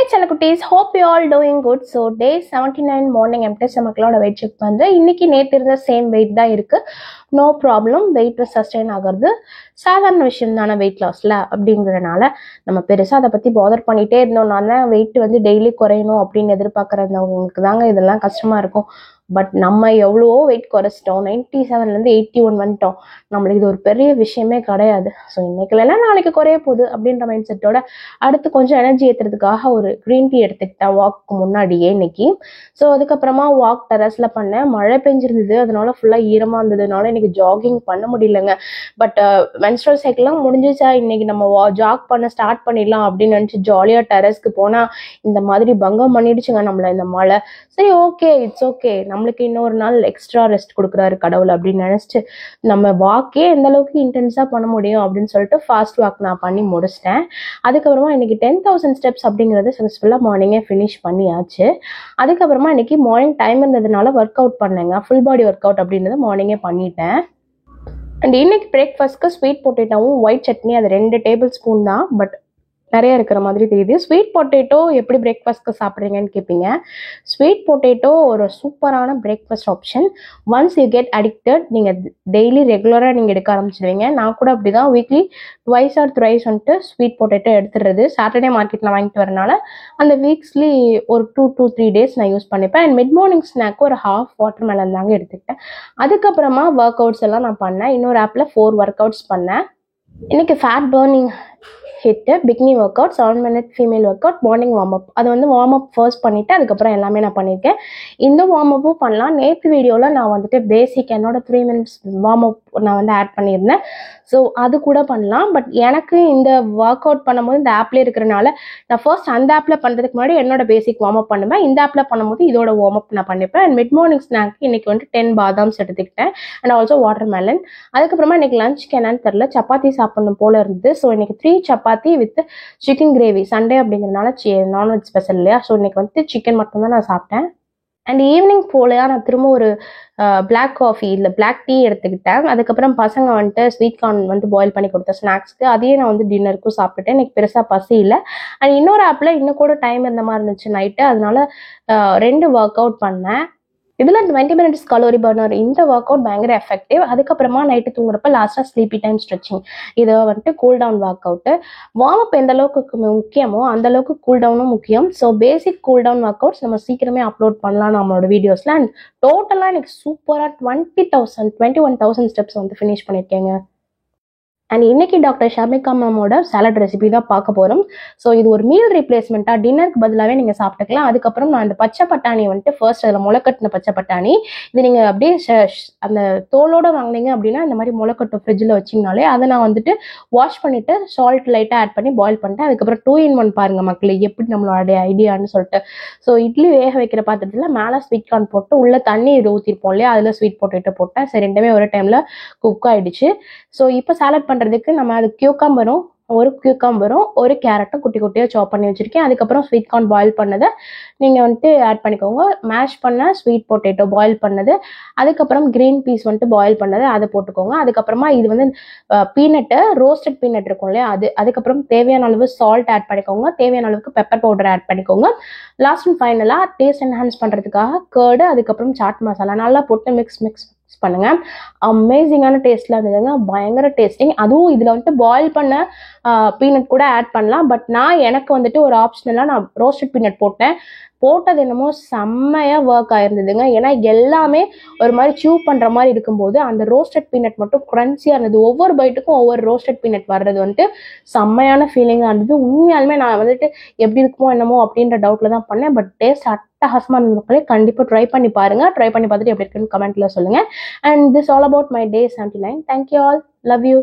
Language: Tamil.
Hi Chalakuttis, hope you all doing good. So day 79 morning empty stomach weight check பண்றேன். இன்னைக்கு நேத்து இருந்த சேம் வெயிட் தான் இருக்கு. நோ ப்ராப்ளம், வெயிட் சஸ்டெயின் ஆகிறது சாதாரண விஷயம் தானே வெயிட் லாஸ்ல அப்படிங்கிறதுனால நம்ம பெருசாக அதை பற்றி பாதர் பண்ணிகிட்டே இருந்தோம்னா வெயிட் வந்து டெய்லி குறையணும் அப்படின்னு எதிர்பார்க்குறவங்களுக்கு தாங்க இதெல்லாம் கஷ்டமாக இருக்கும். பட் நம்ம எவ்வளவோ வெயிட் குறைச்சிட்டோம், 97லேருந்து 81 வந்துட்டோம். நம்மளுக்கு இது ஒரு பெரிய விஷயமே கிடையாது. ஸோ இன்னைக்குலாம் நாளைக்கு குறைய போகுது அப்படின்ற மைண்ட் செட்டோட அடுத்து கொஞ்சம் எனர்ஜி ஏற்றுறதுக்காக ஒரு க்ரீன் டீ எடுத்துக்கிட்டேன் வாக்கு முன்னாடியே இன்னைக்கு. ஸோ அதுக்கப்புறமா வாக் டெரஸில் பண்ணேன். மழை பெஞ்சிருந்தது, அதனால ஃபுல்லாக ஈரமாக இருந்ததுனால இன்னைக்கு ஜாகிங் பண்ண முடியலங்க. பட் மென்ஸ்ட்ரல் சைக்கிள்லாம் முடிஞ்சிச்சா, இன்னைக்கு நம்ம ஜாக் பண்ண ஸ்டார்ட் பண்ணிடலாம் அப்படின்னு நினச்சி ஜாலியாக டெரஸ்க்கு போனால் இந்த மாதிரி பங்கம் பண்ணிடுச்சுங்க நம்மளை இந்த மழை. சரி, ஓகே, இட்ஸ் ஓகே, நம்மளுக்கு இன்னொரு நாள் எக்ஸ்ட்ரா ரெஸ்ட் கொடுக்குறாரு கடவுள் அப்படின்னு நினச்சிட்டு நம்ம வாக்கே எந்த அளவுக்கு இன்டென்ஸாக பண்ண முடியும் அப்படின்னு சொல்லிட்டு ஃபாஸ்ட் வாக் நான் பண்ணி முடிச்சிட்டேன். அதுக்கப்புறமா இன்னைக்கு 10,000 ஸ்டெப்ஸ் அப்படிங்கிறது சக்ஸஸ்ஃபுல்லாக மார்னிங்கே ஃபினிஷ் பண்ணியாச்சு. அதுக்கப்புறமா இன்னைக்கு மார்னிங் டைம் இருந்ததுனால ஒர்க் அவுட் பண்ணேங்க. ஃபுல் பாடி ஒர்க் அவுட் அப்படின்றத மார்னிங்கே பண்ணிட்டேன். அண்ட் இன்னைக்கு பிரேக்ஃபாஸ்ட்க்கு ஸ்வீட் பொட்டேட்டோவும் ஒயிட் சட்னி, அது 2 டேபிள் ஸ்பூன் தான், பட் நிறைய இருக்கிற மாதிரி தெரியுது. ஸ்வீட் பொட்டேட்டோ எப்படி பிரேக்ஃபாஸ்ட்க்கு சாப்பிட்றீங்கன்னு கேட்பீங்க. ஸ்வீட் பொட்டேட்டோ ஒரு சூப்பரான breakfast option. Once you get addicted, நீங்கள் டெய்லி ரெகுலராக நீங்கள் எடுக்க ஆரம்பிச்சிடுவீங்க. நான் கூட அப்படி தான் வீக்லி 2 or 3 வந்துட்டு ஸ்வீட் பொட்டேட்டோ எடுத்துடுறது. சாட்டர்டே மார்க்கெட்டில் வாங்கிட்டு வரனால அந்த வீக்ஸ்லி ஒரு 2 to 3 days நான் யூஸ் பண்ணிப்பேன். அண்ட் மிட் மார்னிங் ஸ்நாக்கு ஒரு ½ வாட்டர்மெலன் தாங்க எடுத்துக்கிட்டேன். அதுக்கப்புறமா ஒர்க் அவுட்ஸ் எல்லாம் நான் பண்ணேன். இன்னொரு ஆப்பில் 4 ஒர்க் அவுட்ஸ் பண்ணேன். இன்னைக்கு fat burning HIIT bikini workout, 7 minute female workout, morning warm up. அது வந்து வார்ம் அப் ஃபர்ஸ்ட் பண்ணிவிட்டு அதுக்கப்புறம் எல்லாமே நான் பண்ணியிருக்கேன். இந்த வார்ம் அப்பும் பண்ணலாம். நேற்று வீடியோவில் நான் வந்துட்டு பேசிக் என்னோட 3 minutes வார்ம் அப் நான் வந்து ஆட் பண்ணியிருந்தேன். ஸோ அது கூட பண்ணலாம். பட் எனக்கு இந்த ஒர்க் அவுட் பண்ணும்போது இந்த ஆப்லேயே இருக்கிறனால நான் ஃபர்ஸ்ட் அந்த ஆப்பில் பண்ணுறதுக்கு முன்னாடி என்னோட பேசிக் வார்ம் அப் பண்ணுவேன். இந்த ஆப்பில் பண்ணும்போது இதோட வார்ம் அப் நான் பண்ணிப்பேன். அண்ட் மிட் மார்னிங் ஸ்நாக்கு இன்னைக்கு வந்து 10 பாதாம்ஸ் எடுத்துக்கிட்டேன். And also watermelon. அதுக்கப்புறமா இன்னைக்கு லஞ்சுக்கு என்னன்னு தெரில, சப்பாத்தி சாப்பிடணும் போல இருந்தது. ஸோ இன்னைக்கு 3 chapati with chicken gravy. Sunday அப்படிங்கிறதுனால நான்வெஜ் ஸ்பெஷல் இல்லையா, ஸோ இன்னைக்கு வந்து சிக்கன் மட்டும்தான் நான் சாப்பிட்டேன். அண்ட் ஈவினிங் போலையா நான் திரும்ப ஒரு பிளாக் காஃபி இல்லை பிளாக் டீ எடுத்துக்கிட்டேன். அதுக்கப்புறம் பசங்க வந்துட்டு ஸ்வீட் கார்ன் வந்து பாயில் பண்ணி கொடுத்த ஸ்நாக்ஸ்க்கு அதையே நான் வந்து டின்னருக்கும் சாப்பிட்டுட்டேன். எனக்கு பெருசாக பசி இல்லை. அண்ட் இன்னொரு ஆப்பில் இன்னும் கூட டைம் இருந்த மாதிரி இருந்துச்சு நைட்டு, அதனால 2 ஒர்க் அவுட் பண்ணேன். இதில் 20 minutes கலோரி பர்னர். இந்த ஒர்க் அவுட் பயங்கர எஃபெக்டிவ். அதுக்கப்புறமா நைட்டு தூங்குறப்ப லாஸ்ட்டாக ஸ்லீப்பி டைம் ஸ்ட்ரெச்சிங். இதை வந்துட்டு cool down workout. Warm up எந்த அளவுக்கு முக்கியமோ அந்த அளவுக்கு கூல் டவுனும் முக்கியம். So basic cool down workouts நம்ம சீக்கிரமே அப்லோட் பண்ணலாம் நம்மளோட வீடியோஸில். அண்ட் டோட்டலாக எனக்கு சூப்பராக 21,000 ஸ்டெப்ஸ் வந்து ஃபினிஷ் பண்ணியிருக்கேங்க. அண்ட் இன்னைக்கு டாக்டர் ஷமிகா மேமோட சாலட் ரெசிபி தான் பார்க்க போகிறோம். ஸோ இது ஒரு மீல் ரீப்ளேஸ்மெண்ட்டாக டின்னருக்கு பதிலாகவே நீங்கள் சாப்பிட்டுக்கலாம். அதுக்கப்புறம் நான் அந்த பச்சை பட்டாணி வந்துட்டு ஃபர்ஸ்ட் அதில் முளைக்கட்டின பச்சை பட்டாணி, இது நீங்கள் அப்படியே அந்த தோலோடு வாங்கினீங்க அப்படின்னா இந்த மாதிரி முளைக்கட்டும் ஃப்ரிட்ஜில் வச்சிங்கனாலே அதை நான் வந்துட்டு வாஷ் பண்ணிவிட்டு சால்ட் லைட்டாக ஆட் பண்ணி பாயில் பண்ணிட்டேன். அதுக்கப்புறம் 2 in 1 பாருங்கள் மக்களே, எப்படி நம்மளோட ஐடியான்னு சொல்லிட்டு. ஸோ இட்லி வேக வைக்கிற பாத்திரத்தில் மேலே ஸ்வீட் கார்ன் போட்டு உள்ளே தண்ணி ஊற்றிருப்போம் இல்லையா, அதில் ஸ்வீட் பொட்டேட்டோ போட்டேன். சரி, ரெண்டுமே ஒரு டைமில் குக் ஆகிடுச்சு. ஸோ இப்போ சாலட் பண்ணுறதுக்கு நம்ம அது கியூக்கம்பரும், ஒரு கேரட்டும் குட்டி குட்டியாக சாப் பண்ணி வச்சுருக்கேன். அதுக்கப்புறம் ஸ்வீட் கார்ன் பாயில் பண்ணதை நீங்கள் வந்துட்டு ஆட் பண்ணிக்கோங்க. மேஷ் பண்ண ஸ்வீட் பொட்டேட்டோ பாயில் பண்ணது, அதுக்கப்புறம் க்ரீன் பீஸ் வந்துட்டு பாயில் பண்ணது அதை போட்டுக்கோங்க. அதுக்கப்புறமா இது வந்து பீனட்டு, ரோஸ்டட் பீனட் இருக்கும் இல்லையா அது, அதுக்கப்புறம் தேவையான அளவு சால்ட் ஆட் பண்ணிக்கோங்க. தேவையான அளவுக்கு பெப்பர் பவுடர் ஆட் பண்ணிக்கோங்க. லாஸ்ட் அண்ட் ஃபைனலாக டேஸ்ட் என்ஹான்ஸ் பண்ணுறதுக்காக கர்டு, அதுக்கப்புறம் சாட் மசாலா நல்லா போட்டு மிக்ஸ் பண்ணுங்க. அமேசிங்கான டேஸ்ட்ல இருந்ததுங்க, பயங்கர டேஸ்டிங். அதுவும் இதில் வந்துட்டு பாயில் பண்ண பீனட் கூட ஆட் பண்ணலாம். பட் எனக்கு வந்துட்டு ஒரு ஆப்ஷனலாக நான் ரோஸ்டட் பீனட் போட்டது என்னமோ செம்மையாக ஒர்க் ஆயிருந்ததுங்க. ஏன்னா எல்லாமே ஒரு மாதிரி சூ பண்ணுற மாதிரி இருக்கும்போது அந்த ரோஸ்டட் பீனட் மட்டும் க்ரன்ச்சியாக இருந்தது. ஒவ்வொரு பைட்டுக்கும் ஒவ்வொரு ரோஸ்டட் பீனட் வர்றது வந்துட்டு செம்மையான ஃபீலிங்காக இருந்தது. உண்மையாலுமே நான் வந்துட்டு எப்படி இருக்குமோ என்னமோ அப்படின்ற டவுட்டில் தான் பண்ணேன். பட் டேஸ்ட் அட்டகாசமாக இருந்தது. கண்டிப்பாக ட்ரை பண்ணி பாருங்கள். ட்ரை பண்ணி பார்த்துட்டு எப்படி இருக்குன்னு கமெண்ட்டில் சொல்லுங்கள். And this all about my day 79. Thank you all. Love you.